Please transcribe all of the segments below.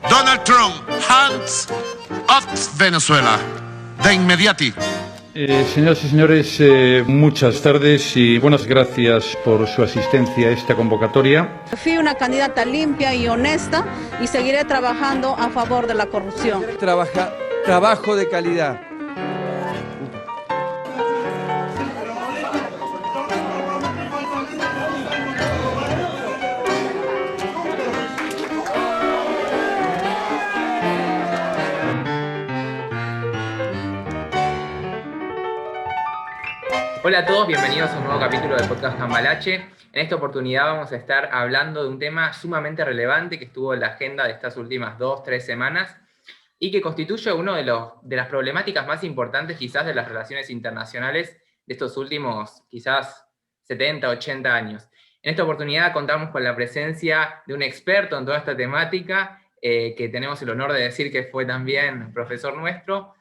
Donald Trump, hands off Venezuela, de inmediati. Señoras y señores, muchas tardes y buenas gracias por su asistencia a esta convocatoria. Fui una candidata limpia y honesta y seguiré trabajando a favor de la corrupción. Trabajo de calidad. Hola a todos, bienvenidos a un nuevo capítulo del podcast Cambalache. En esta oportunidad vamos a estar hablando de un tema sumamente relevante que estuvo en la agenda de estas últimas 2-3 semanas y que constituye una de las problemáticas más importantes quizás de las relaciones internacionales de estos últimos quizás 70-80 años. En esta oportunidad contamos con la presencia de un experto en toda esta temática, que tenemos el honor de decir que fue también profesor nuestro,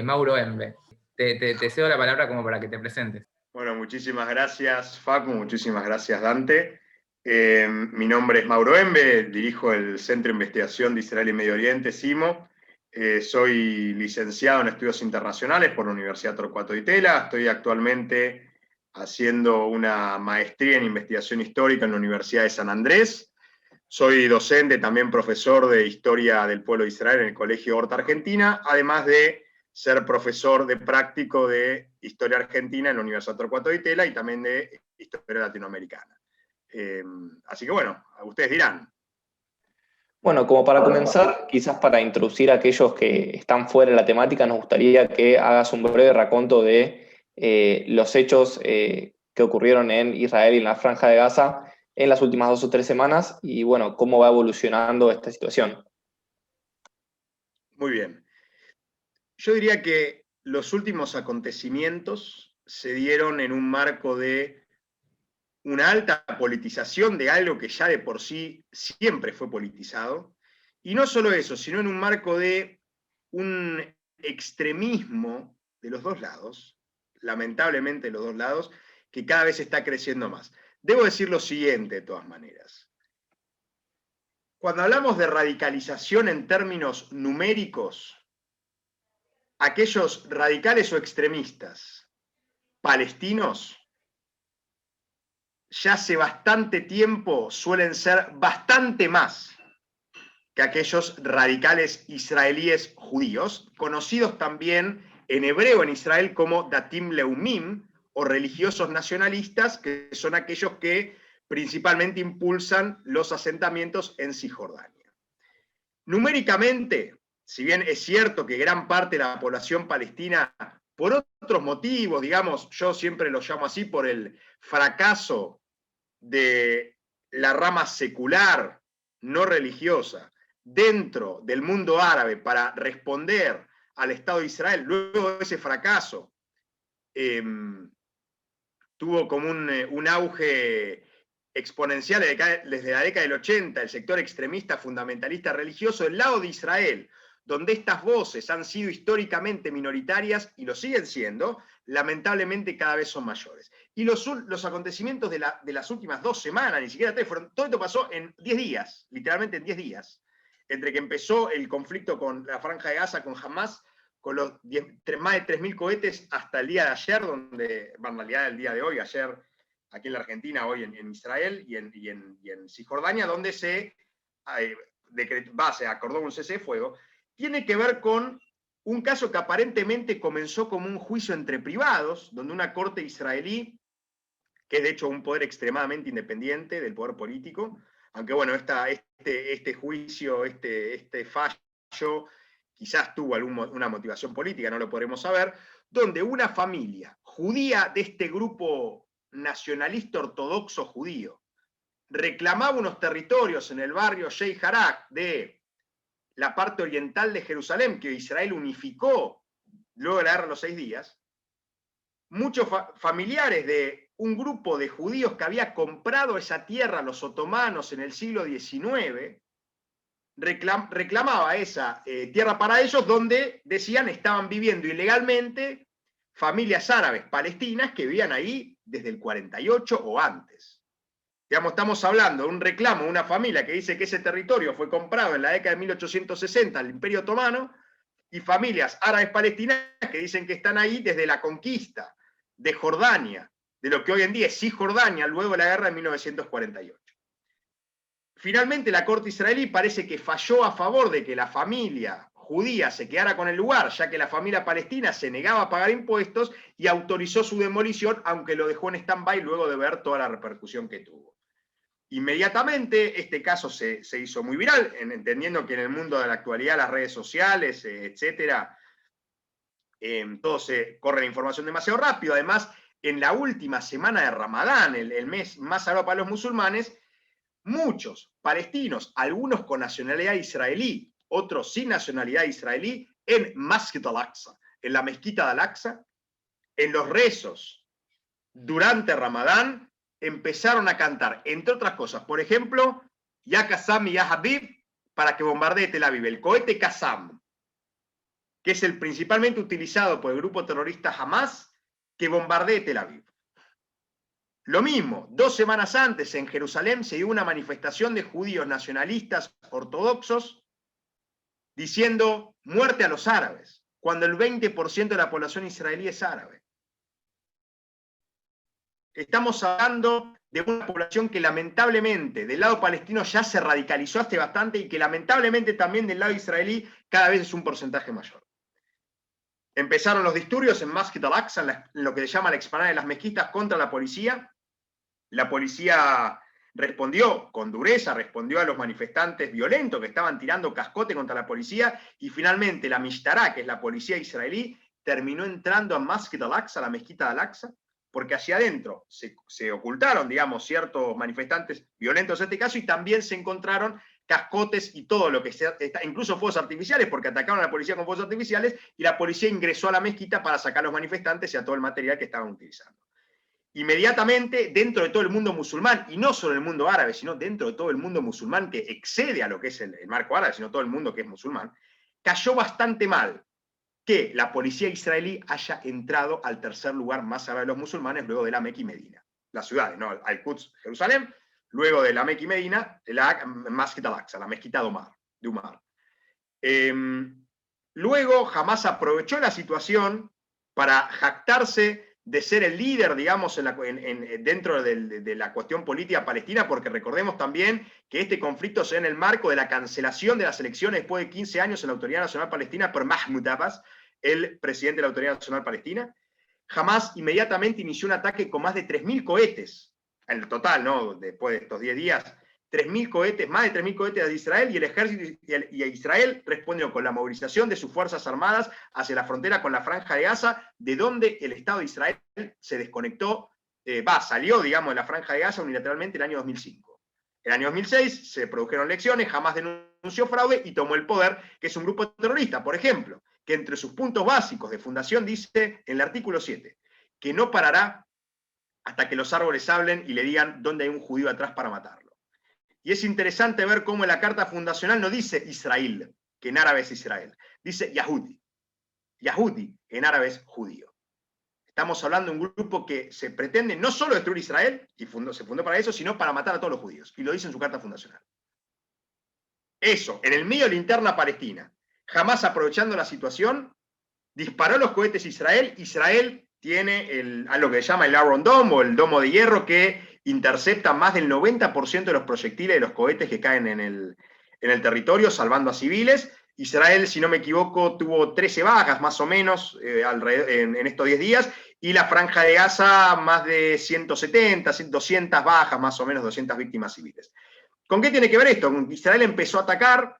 Mauro Embe. Te cedo la palabra como para que te presentes. Bueno, muchísimas gracias, Facu, muchísimas gracias, Dante. Mi nombre es Mauro Embe, dirijo el Centro de Investigación de Israel y Medio Oriente, CIMO. Soy licenciado en Estudios Internacionales por la Universidad Torcuato Di Tella. Estoy actualmente haciendo una maestría en Investigación Histórica en la Universidad de San Andrés. Soy docente, también profesor de Historia del Pueblo de Israel en el Colegio Horta Argentina, además de ser profesor de práctico de Historia Argentina en la Universidad Torcuato Di Tella y también de Historia Latinoamericana. Así que bueno, ustedes dirán. Bueno, como para comenzar, quizás para introducir a aquellos que están fuera de la temática, nos gustaría que hagas un breve raconto de los hechos que ocurrieron en Israel y en la Franja de Gaza en las últimas 2 o 3 semanas y bueno, cómo va evolucionando esta situación. Muy bien. Yo diría que los últimos acontecimientos se dieron en un marco de una alta politización de algo que ya de por sí siempre fue politizado, y no solo eso, sino en un marco de un extremismo de los dos lados, lamentablemente de los dos lados, que cada vez está creciendo más. Debo decir lo siguiente de todas maneras. Cuando hablamos de radicalización en términos numéricos, aquellos radicales o extremistas palestinos ya hace bastante tiempo suelen ser bastante más que aquellos radicales israelíes judíos, conocidos también en hebreo en Israel como Datim Leumim, o religiosos nacionalistas, que son aquellos que principalmente impulsan los asentamientos en Cisjordania. Numéricamente, si bien es cierto que gran parte de la población palestina, por otros motivos, digamos, yo siempre lo llamo así, por el fracaso de la rama secular, no religiosa, dentro del mundo árabe para responder al Estado de Israel, luego de ese fracaso, tuvo como un auge exponencial desde la década del 80, el sector extremista fundamentalista religioso del lado de Israel, donde estas voces han sido históricamente minoritarias y lo siguen siendo, lamentablemente cada vez son mayores. Y los acontecimientos de las últimas 2 semanas, ni siquiera 3, todo esto pasó en 10 días, literalmente en 10 días, entre que empezó el conflicto con la Franja de Gaza, con Hamas, con los más de 3.000 cohetes hasta el día de ayer, donde, en realidad el día de hoy, ayer aquí en la Argentina, hoy en Israel y en Cisjordania, donde se acordó un cese de fuego, tiene que ver con un caso que aparentemente comenzó como un juicio entre privados, donde una corte israelí, que es de hecho un poder extremadamente independiente del poder político, aunque bueno, este juicio, este fallo, quizás tuvo una motivación política, no lo podremos saber, donde una familia judía de este grupo nacionalista ortodoxo judío reclamaba unos territorios en el barrio Sheikh Jarrah de la parte oriental de Jerusalén, que Israel unificó luego de la guerra de los 6 días, muchos familiares de un grupo de judíos que había comprado esa tierra a los otomanos en el siglo XIX, reclamaba esa tierra para ellos, donde decían estaban viviendo ilegalmente familias árabes palestinas que vivían ahí desde el 48 o antes. Digamos, estamos hablando de un reclamo de una familia que dice que ese territorio fue comprado en la década de 1860 al Imperio Otomano, y familias árabes palestinas que dicen que están ahí desde la conquista de Jordania, de lo que hoy en día es Cisjordania, luego de la guerra de 1948. Finalmente, la Corte israelí parece que falló a favor de que la familia judía se quedara con el lugar, ya que la familia palestina se negaba a pagar impuestos y autorizó su demolición, aunque lo dejó en stand-by luego de ver toda la repercusión que tuvo. Inmediatamente, este caso se hizo muy viral, entendiendo que en el mundo de la actualidad, las redes sociales, etcétera, todo se corre la información demasiado rápido. Además, en la última semana de Ramadán, el mes más sagrado para los musulmanes, muchos palestinos, algunos con nacionalidad israelí, otros sin nacionalidad israelí, en Masjid al-Aqsa, en la mezquita de Al-Aqsa, en los rezos durante Ramadán, empezaron a cantar, entre otras cosas, por ejemplo, Ya Qassam y Ya Habib, para que bombardee Tel Aviv, el cohete Qassam, que es el principalmente utilizado por el grupo terrorista Hamas, que bombardee Tel Aviv. Lo mismo, 2 semanas antes en Jerusalén se dio una manifestación de judíos nacionalistas ortodoxos diciendo muerte a los árabes, cuando el 20% de la población israelí es árabe. Estamos hablando de una población que lamentablemente del lado palestino ya se radicalizó hasta bastante y que lamentablemente también del lado israelí cada vez es un porcentaje mayor. Empezaron los disturbios en Masjid al-Aqsa, en lo que se llama la explanada de las mezquitas, contra la policía. La policía respondió con dureza, respondió a los manifestantes violentos que estaban tirando cascote contra la policía, y finalmente la Mishtará, que es la policía israelí, terminó entrando a Masjid al-Aqsa, la mezquita de Al-Aqsa, porque hacia adentro se ocultaron, digamos, ciertos manifestantes violentos en este caso, y también se encontraron cascotes y todo lo que sea, incluso fuegos artificiales, porque atacaron a la policía con fuegos artificiales, y la policía ingresó a la mezquita para sacar a los manifestantes y a todo el material que estaban utilizando. Inmediatamente, dentro de todo el mundo musulmán, y no solo el mundo árabe, sino dentro de todo el mundo musulmán que excede a lo que es el marco árabe, sino todo el mundo que es musulmán, cayó bastante mal que la policía israelí haya entrado al tercer lugar más sagrado de los musulmanes luego de la Meca y Medina. Las ciudades, ¿no? Al-Quds, Jerusalén, luego de la Meca y Medina, la Masjid al-Aqsa, la mezquita de Umar. Luego Hamas aprovechó la situación para jactarse de ser el líder, digamos, dentro de la cuestión política palestina, porque recordemos también que este conflicto se da en el marco de la cancelación de las elecciones después de 15 años en la Autoridad Nacional Palestina por Mahmoud Abbas, el presidente de la Autoridad Nacional Palestina. Hamas inmediatamente inició un ataque con más de 3.000 cohetes, en el total, ¿no? Después de estos 10 días, 3.000 cohetes, más de 3.000 cohetes de Israel, y el ejército y Israel respondió con la movilización de sus fuerzas armadas hacia la frontera con la Franja de Gaza, de donde el Estado de Israel se desconectó, salió, digamos, de la Franja de Gaza unilateralmente en el año 2005. En el año 2006 se produjeron elecciones, Hamas denunció fraude y tomó el poder, que es un grupo terrorista, por ejemplo, que entre sus puntos básicos de fundación dice, en el artículo 7, que no parará hasta que los árboles hablen y le digan dónde hay un judío atrás para matarlo. Y es interesante ver cómo en la carta fundacional no dice Israel, que en árabe es Israel, dice Yahudi. Yahudi en árabe es judío. Estamos hablando de un grupo que se pretende no solo destruir Israel, y se fundó para eso, sino para matar a todos los judíos. Y lo dice en su carta fundacional. Eso, en el medio de la interna palestina, Hamas aprovechando la situación, disparó los cohetes a Israel. Israel tiene a lo que se llama el Iron Dome, o el domo de hierro, que intercepta más del 90% de los proyectiles de los cohetes que caen en el territorio, salvando a civiles. Israel, si no me equivoco, tuvo 13 bajas más o menos en estos 10 días, y la Franja de Gaza más de 170, 200 bajas más o menos, 200 víctimas civiles. ¿Con qué tiene que ver esto? Israel empezó a atacar,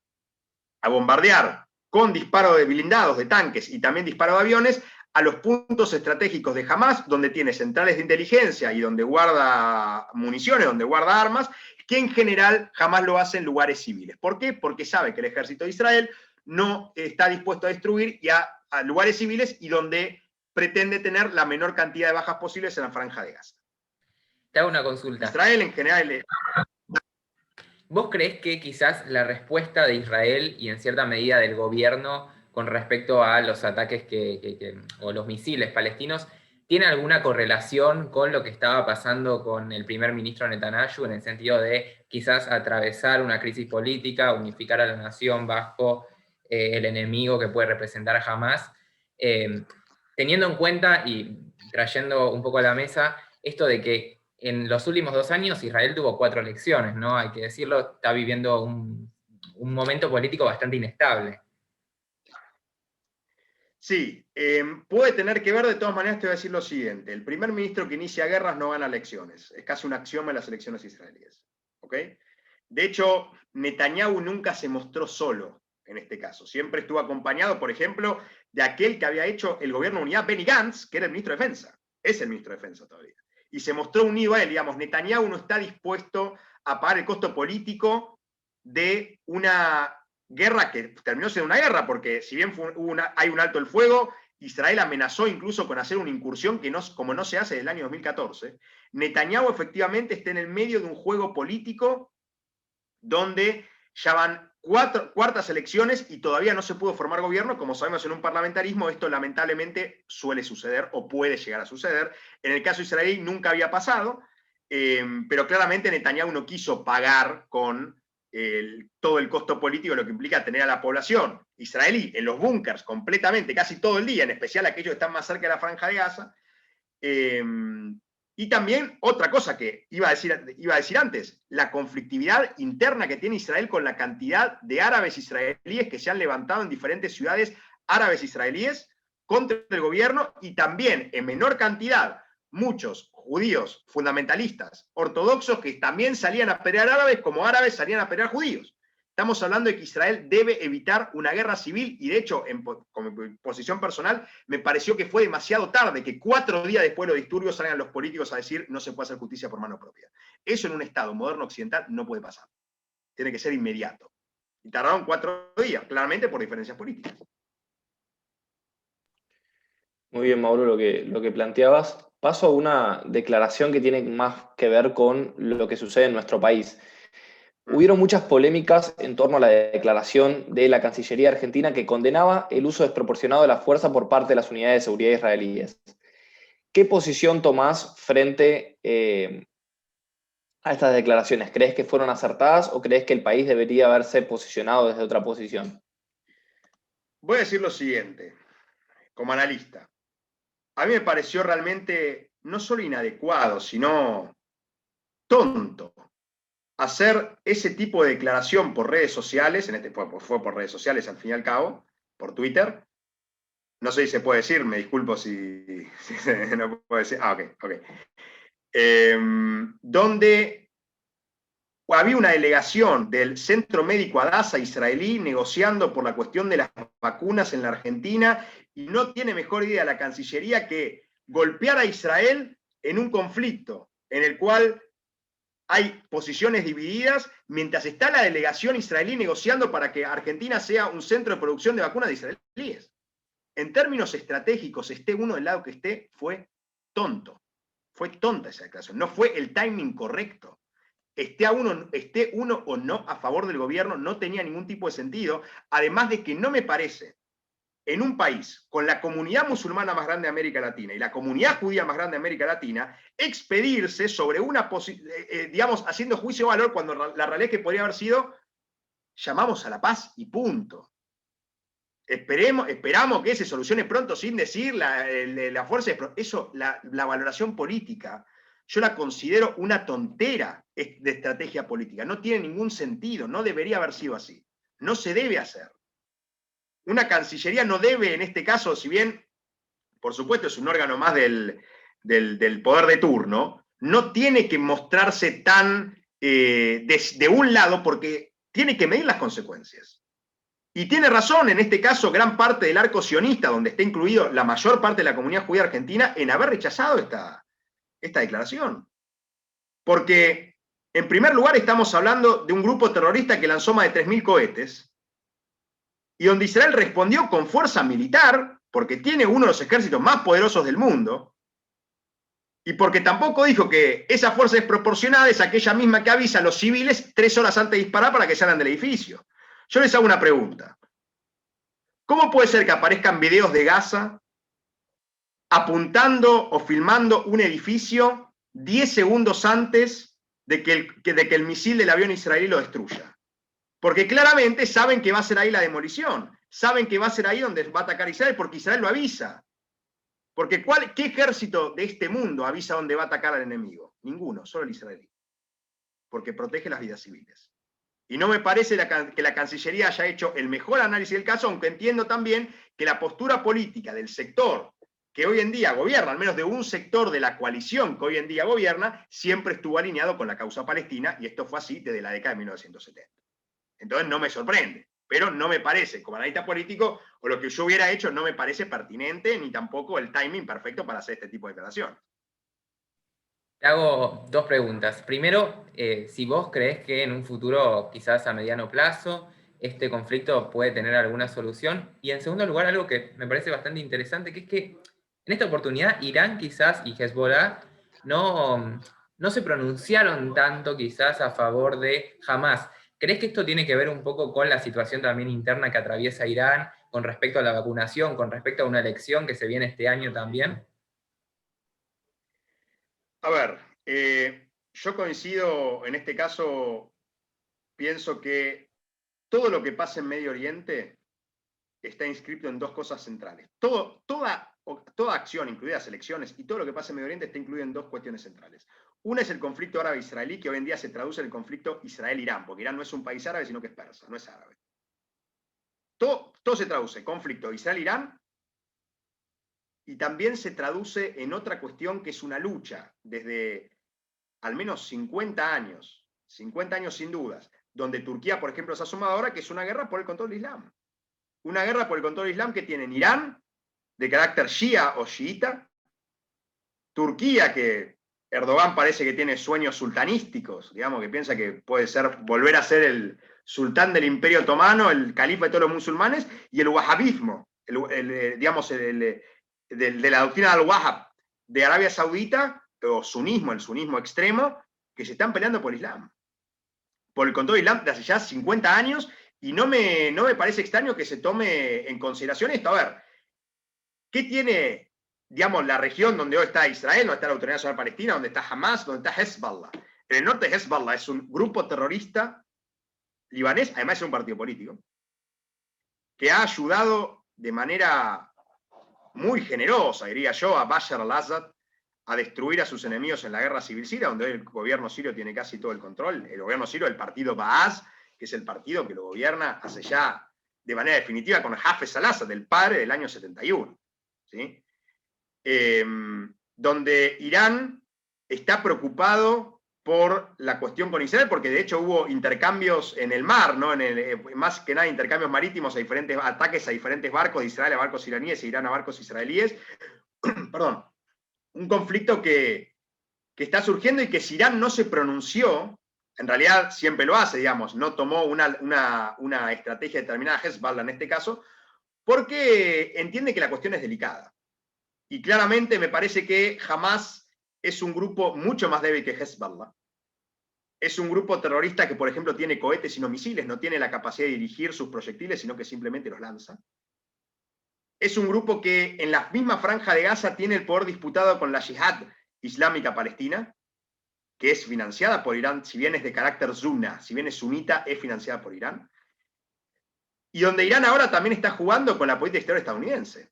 a bombardear con disparo de blindados, de tanques y también disparo de aviones, a los puntos estratégicos de Hamas, donde tiene centrales de inteligencia y donde guarda municiones, donde guarda armas, que en general Hamas lo hace en lugares civiles. ¿Por qué? Porque sabe que el ejército de Israel no está dispuesto a destruir a lugares civiles y donde pretende tener la menor cantidad de bajas posibles en la Franja de Gaza. Te hago una consulta. Israel en general... ¿Vos creés que quizás la respuesta de Israel y en cierta medida del gobierno con respecto a los ataques o los misiles palestinos ¿tiene alguna correlación con lo que estaba pasando con el primer ministro Netanyahu en el sentido de quizás atravesar una crisis política, unificar a la nación bajo el enemigo que puede representar a Hamás? Teniendo en cuenta y trayendo un poco a la mesa esto de que en los últimos 2 años Israel tuvo 4 elecciones, ¿no? Hay que decirlo, está viviendo un momento político bastante inestable. Sí, puede tener que ver, de todas maneras te voy a decir lo siguiente. El primer ministro que inicia guerras no gana elecciones. Es casi un axioma en las elecciones israelíes. ¿Ok? De hecho, Netanyahu nunca se mostró solo en este caso. Siempre estuvo acompañado, por ejemplo, de aquel que había hecho el gobierno de unidad, Benny Gantz, que era el ministro de Defensa. Es el ministro de Defensa todavía. Y se mostró unido a él. Digamos, Netanyahu no está dispuesto a pagar el costo político de una guerra que terminó siendo una guerra, porque si bien hay un alto el fuego, Israel amenazó incluso con hacer una incursión que como no se hace desde el año 2014. Netanyahu efectivamente está en el medio de un juego político donde ya van cuartas elecciones y todavía no se pudo formar gobierno. Como sabemos, en un parlamentarismo esto lamentablemente suele suceder o puede llegar a suceder. En el caso israelí nunca había pasado, pero claramente Netanyahu no quiso pagar con todo el costo político, lo que implica tener a la población israelí en los búnkers completamente, casi todo el día, en especial aquellos que están más cerca de la Franja de Gaza. Y también otra cosa que iba a decir antes, la conflictividad interna que tiene Israel con la cantidad de árabes israelíes que se han levantado en diferentes ciudades árabes israelíes contra el gobierno, y también en menor cantidad muchos judíos fundamentalistas ortodoxos que también salían a pelear árabes como árabes salían a pelear judíos. Estamos hablando de que Israel debe evitar una guerra civil, y de hecho, como posición personal, me pareció que fue demasiado tarde que 4 días después de los disturbios salgan los políticos a decir no se puede hacer justicia por mano propia. Eso en un Estado moderno occidental no puede pasar. Tiene que ser inmediato. Y tardaron 4 días, claramente por diferencias políticas. Muy bien, Mauro, lo que planteabas. Paso a una declaración que tiene más que ver con lo que sucede en nuestro país. Hubieron muchas polémicas en torno a la declaración de la Cancillería argentina que condenaba el uso desproporcionado de la fuerza por parte de las unidades de seguridad israelíes. ¿Qué posición tomás frente a estas declaraciones? ¿Crees que fueron acertadas o crees que el país debería haberse posicionado desde otra posición? Voy a decir lo siguiente, como analista. A mí me pareció realmente no solo inadecuado, sino tonto hacer ese tipo de declaración por redes sociales. Fue por redes sociales al fin y al cabo, por Twitter. No sé si se puede decir, me disculpo si no puedo decir. Ok. Donde había una delegación del Centro Médico Hadassah israelí negociando por la cuestión de las vacunas en la Argentina, y no tiene mejor idea la Cancillería que golpear a Israel en un conflicto en el cual hay posiciones divididas, mientras está la delegación israelí negociando para que Argentina sea un centro de producción de vacunas de israelíes. En términos estratégicos, esté uno del lado que esté, fue tonto. Fue tonta esa declaración, no fue el timing correcto. Esté uno o no a favor del gobierno, no tenía ningún tipo de sentido, además de que no me parece, en un país con la comunidad musulmana más grande de América Latina y la comunidad judía más grande de América Latina, expedirse sobre una digamos, haciendo juicio de valor, cuando la realidad es que podría haber sido, llamamos a la paz y punto. Esperamos que se solucione pronto sin decir la fuerza de... Eso, la valoración política, yo la considero una tontera de estrategia política. No tiene ningún sentido, no debería haber sido así. No se debe hacer. Una Cancillería no debe, en este caso, si bien, por supuesto, es un órgano más del poder de turno, no tiene que mostrarse tan de un lado, porque tiene que medir las consecuencias. Y tiene razón, en este caso, gran parte del arco sionista, donde está incluido la mayor parte de la comunidad judía argentina, en haber rechazado esta declaración. Porque, en primer lugar, estamos hablando de un grupo terrorista que lanzó más de 3.000 cohetes, y donde Israel respondió con fuerza militar, porque tiene uno de los ejércitos más poderosos del mundo, y porque tampoco dijo que esa fuerza desproporcionada es aquella misma que avisa a los civiles 3 horas antes de disparar para que salgan del edificio. Yo les hago una pregunta. ¿Cómo puede ser que aparezcan videos de Gaza apuntando o filmando un edificio 10 segundos antes de que el misil del avión israelí lo destruya. Porque claramente saben que va a ser ahí la demolición. Saben que va a ser ahí donde va a atacar Israel, porque Israel lo avisa. Porque ¿qué ejército de este mundo avisa dónde va a atacar al enemigo? Ninguno, solo el israelí. Porque protege las vidas civiles. Y no me parece que la Cancillería haya hecho el mejor análisis del caso, aunque entiendo también que la postura política del sector que hoy en día gobierna, al menos de un sector de la coalición que hoy en día gobierna, siempre estuvo alineado con la causa palestina, y esto fue así desde la década de 1970. Entonces no me sorprende, pero no me parece, como analista político, o lo que yo hubiera hecho, no me parece pertinente, ni tampoco el timing perfecto para hacer este tipo de declaraciones. Te hago dos preguntas. Primero, si vos crees que en un futuro, quizás a mediano plazo, este conflicto puede tener alguna solución. Y en segundo lugar, algo que me parece bastante interesante, que es que en esta oportunidad Irán quizás y Hezbollah no se pronunciaron tanto quizás a favor de Hamás. ¿Crees que esto tiene que ver un poco con la situación también interna que atraviesa Irán con respecto a la vacunación, con respecto a una elección que se viene este año también? A ver, yo coincido en este caso, pienso que todo lo que pasa en Medio Oriente está inscrito en dos cosas centrales. Toda acción, incluidas elecciones, y todo lo que pasa en Medio Oriente está incluido en dos cuestiones centrales. Una es el conflicto árabe-israelí, que hoy en día se traduce en el conflicto Israel-Irán, porque Irán no es un país árabe, sino que es persa, no es árabe. Todo se traduce, conflicto Israel-Irán, y también se traduce en otra cuestión que es una lucha desde al menos 50 años sin dudas, donde Turquía, por ejemplo, se ha sumado ahora, que es una guerra por el control del Islam. Una guerra por el control del Islam que tienen Irán, de carácter shia o chiita, Turquía, que Erdogan parece que tiene sueños sultanísticos, digamos, que piensa que puede volver a ser el sultán del Imperio Otomano, el califa de todos los musulmanes, y el wahabismo, de la doctrina del Wahhab de Arabia Saudita, o sunismo, el sunismo extremo, que se están peleando por el Islam. Por el control del Islam de hace ya 50 años, y no me parece extraño que se tome en consideración esto. A ver, ¿qué tiene, digamos, la región donde hoy está Israel, donde está la Autoridad Nacional Palestina, donde está Hamas, donde está Hezbollah? En el norte Hezbollah es un grupo terrorista libanés, además es un partido político, que ha ayudado de manera muy generosa, diría yo, a Bashar al-Assad a destruir a sus enemigos en la guerra civil siria, donde hoy el gobierno sirio tiene casi todo el control. El gobierno sirio, el partido Baas, que es el partido que lo gobierna hace ya de manera definitiva con Hafez al-Assad, el padre del año 71. ¿Sí? Donde Irán está preocupado por la cuestión con Israel, porque de hecho hubo intercambios en el mar, ¿no? Más que nada intercambios marítimos, ataques a diferentes barcos de Israel a barcos iraníes e Irán a barcos israelíes. Perdón. Un conflicto que está surgiendo y que si Irán no se pronunció, en realidad siempre lo hace, digamos, no tomó una estrategia determinada, Hezbollah en este caso, porque entiende que la cuestión es delicada. Y claramente me parece que Hamas es un grupo mucho más débil que Hezbollah. Es un grupo terrorista que, por ejemplo, tiene cohetes y no misiles, no tiene la capacidad de dirigir sus proyectiles, sino que simplemente los lanza. Es un grupo que en la misma franja de Gaza tiene el poder disputado con la Yihad Islámica Palestina, que es financiada por Irán, si bien es de carácter sunna, si bien es sunita, es financiada por Irán. Y donde Irán ahora también está jugando con la política exterior estadounidense.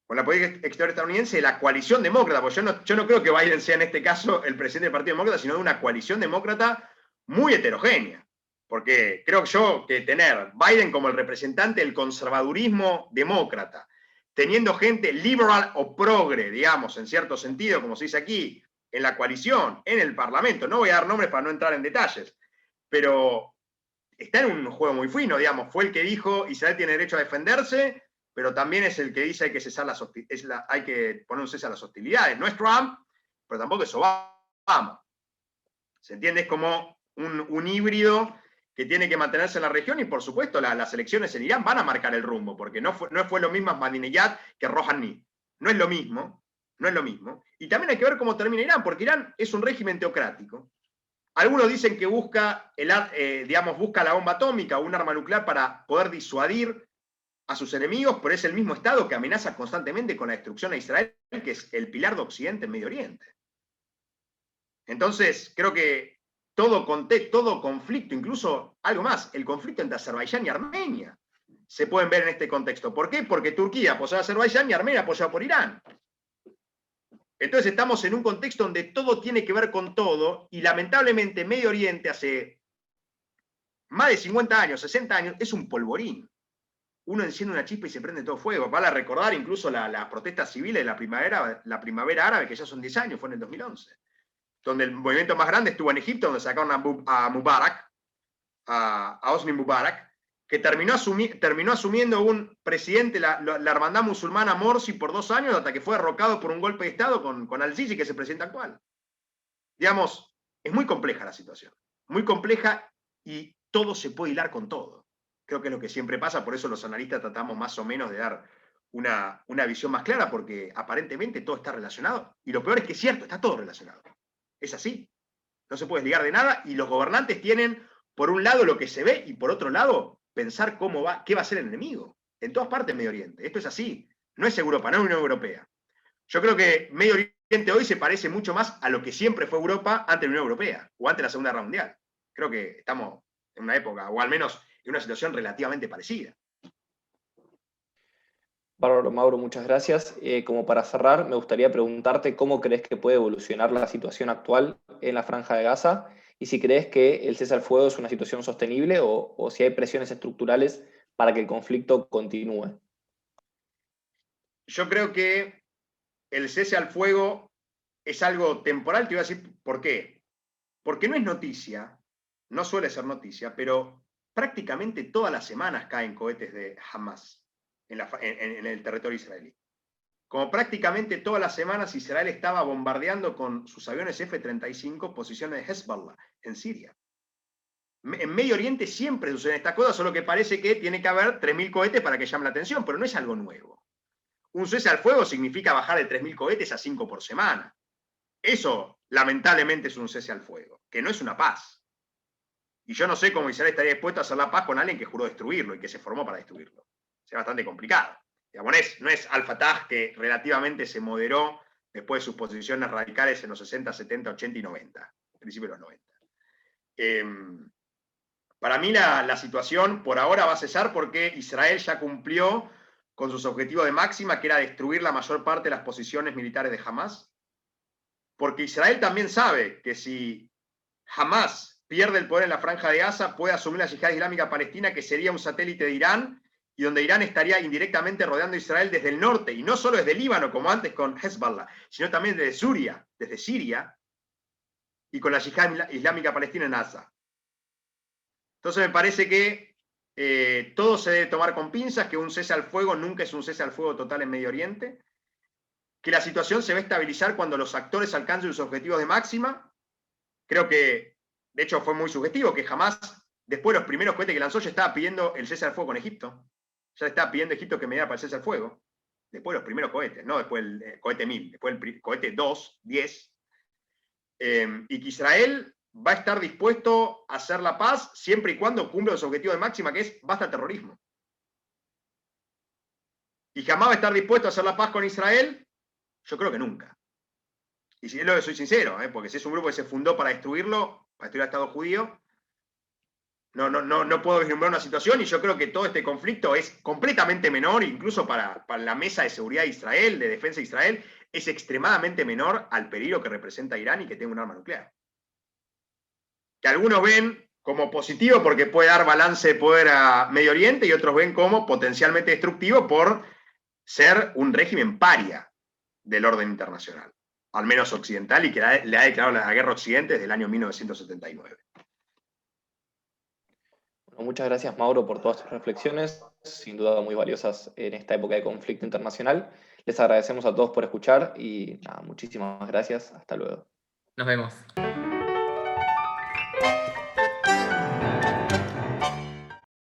Con la política exterior estadounidense de la coalición demócrata, porque yo no creo que Biden sea en este caso el presidente del Partido Demócrata, sino de una coalición demócrata muy heterogénea. Porque creo yo que tener Biden como el representante del conservadurismo demócrata, teniendo gente liberal o progre, digamos, en cierto sentido, como se dice aquí, en la coalición, en el Parlamento, no voy a dar nombres para no entrar en detalles, pero está en un juego muy fino, digamos, fue el que dijo Israel tiene derecho a defenderse, pero también es el que dice hay que poner un cese a las hostilidades. No es Trump, pero tampoco es Obama. ¿Se entiende? Es como un híbrido que tiene que mantenerse en la región, y por supuesto las elecciones en Irán van a marcar el rumbo, porque no fue lo mismo Ahmadinejad que Rouhani. No es lo mismo, no es lo mismo. Y también hay que ver cómo termina Irán, porque Irán es un régimen teocrático. Algunos dicen que busca la bomba atómica o un arma nuclear para poder disuadir a sus enemigos, pero es el mismo Estado que amenaza constantemente con la destrucción a Israel, que es el pilar de Occidente en Medio Oriente. Entonces, creo que todo conflicto, incluso algo más, el conflicto entre Azerbaiyán y Armenia, se pueden ver en este contexto. ¿Por qué? Porque Turquía apoyaba a Azerbaiyán y Armenia apoyada por Irán. Entonces estamos en un contexto donde todo tiene que ver con todo, y lamentablemente Medio Oriente hace más de 50 años, 60 años, es un polvorín. Uno enciende una chispa y se prende todo fuego. Vale a recordar incluso las protestas civiles de la primavera árabe, que ya son 10 años, fue en el 2011. Donde el movimiento más grande estuvo en Egipto, donde sacaron a Mubarak, a Hosni Mubarak, que terminó asumiendo un presidente, la hermandad musulmana Morsi, por 2 años, hasta que fue derrocado por un golpe de Estado con Al-Sisi, que es el presidente actual. Digamos, es muy compleja la situación. Muy compleja, y todo se puede hilar con todo. Creo que es lo que siempre pasa, por eso los analistas tratamos más o menos de dar una visión más clara, porque aparentemente todo está relacionado. Y lo peor es que es cierto, está todo relacionado. Es así. No se puede desligar de nada, y los gobernantes tienen, por un lado, lo que se ve, y por otro lado, pensar qué va a ser el enemigo. En todas partes del Medio Oriente. Esto es así. No es Europa, no es Unión Europea. Yo creo que Medio Oriente hoy se parece mucho más a lo que siempre fue Europa antes de la Unión Europea, o antes de la Segunda Guerra Mundial. Creo que estamos en una época, o al menos en una situación relativamente parecida. Bárbaro, Mauro, muchas gracias. Como para cerrar, me gustaría preguntarte cómo crees que puede evolucionar la situación actual en la Franja de Gaza, y si crees que el cese al fuego es una situación sostenible, o si hay presiones estructurales para que el conflicto continúe. Yo creo que el cese al fuego es algo temporal. Te voy a decir por qué. Porque no es noticia, no suele ser noticia, pero prácticamente todas las semanas caen cohetes de Hamas en el territorio israelí. Como prácticamente todas las semanas Israel estaba bombardeando con sus aviones F-35 posiciones de Hezbollah en Siria. En Medio Oriente siempre suceden estas cosas, solo que parece que tiene que haber 3.000 cohetes para que llame la atención, pero no es algo nuevo. Un cese al fuego significa bajar de 3.000 cohetes a 5 por semana. Eso, lamentablemente, es un cese al fuego, que no es una paz. Y yo no sé cómo Israel estaría dispuesto a hacer la paz con alguien que juró destruirlo y que se formó para destruirlo. Es bastante complicado. Digamos, no es Al-Fatah, que relativamente se moderó después de sus posiciones radicales en los 60, 70, 80 y 90, principio de los 90. Para mí la situación por ahora va a cesar, porque Israel ya cumplió con sus objetivos de máxima, que era destruir la mayor parte de las posiciones militares de Hamas. Porque Israel también sabe que si Hamas pierde el poder en la Franja de Gaza, puede asumir la Yihad Islámica Palestina, que sería un satélite de Irán, y donde Irán estaría indirectamente rodeando a Israel desde el norte, y no solo desde Líbano, como antes con Hezbollah, sino también desde Siria, y con la Yihad Islámica Palestina en Gaza. Entonces me parece que todo se debe tomar con pinzas, que un cese al fuego nunca es un cese al fuego total en Medio Oriente, que la situación se va a estabilizar cuando los actores alcancen sus objetivos de máxima. Creo que, de hecho, fue muy subjetivo que jamás, después de los primeros cohetes que lanzó, ya estaba pidiendo el cese al fuego con Egipto. Ya estaba pidiendo a Egipto que me diera para el cese al fuego. Después de los primeros cohetes, no después el cohete 1000, después el cohete 2, 10. Y que Israel va a estar dispuesto a hacer la paz siempre y cuando cumpla los objetivos de máxima, que es basta el terrorismo. Y jamás va a estar dispuesto a hacer la paz con Israel, yo creo que nunca. Y si es lo que soy sincero, porque si es un grupo que se fundó para destruirlo, para destruir al Estado judío, no puedo vislumbrar una situación, y yo creo que todo este conflicto es completamente menor, incluso para la mesa de seguridad de Israel, de defensa de Israel, es extremadamente menor al peligro que representa Irán y que tenga un arma nuclear. Que algunos ven como positivo porque puede dar balance de poder a Medio Oriente, y otros ven como potencialmente destructivo por ser un régimen paria del orden internacional, al menos occidental, y que le ha declarado la guerra a Occidente desde el año 1979. Bueno, muchas gracias, Mauro, por todas tus reflexiones, sin duda muy valiosas en esta época de conflicto internacional. Les agradecemos a todos por escuchar, y nada, muchísimas gracias. Hasta luego. Nos vemos.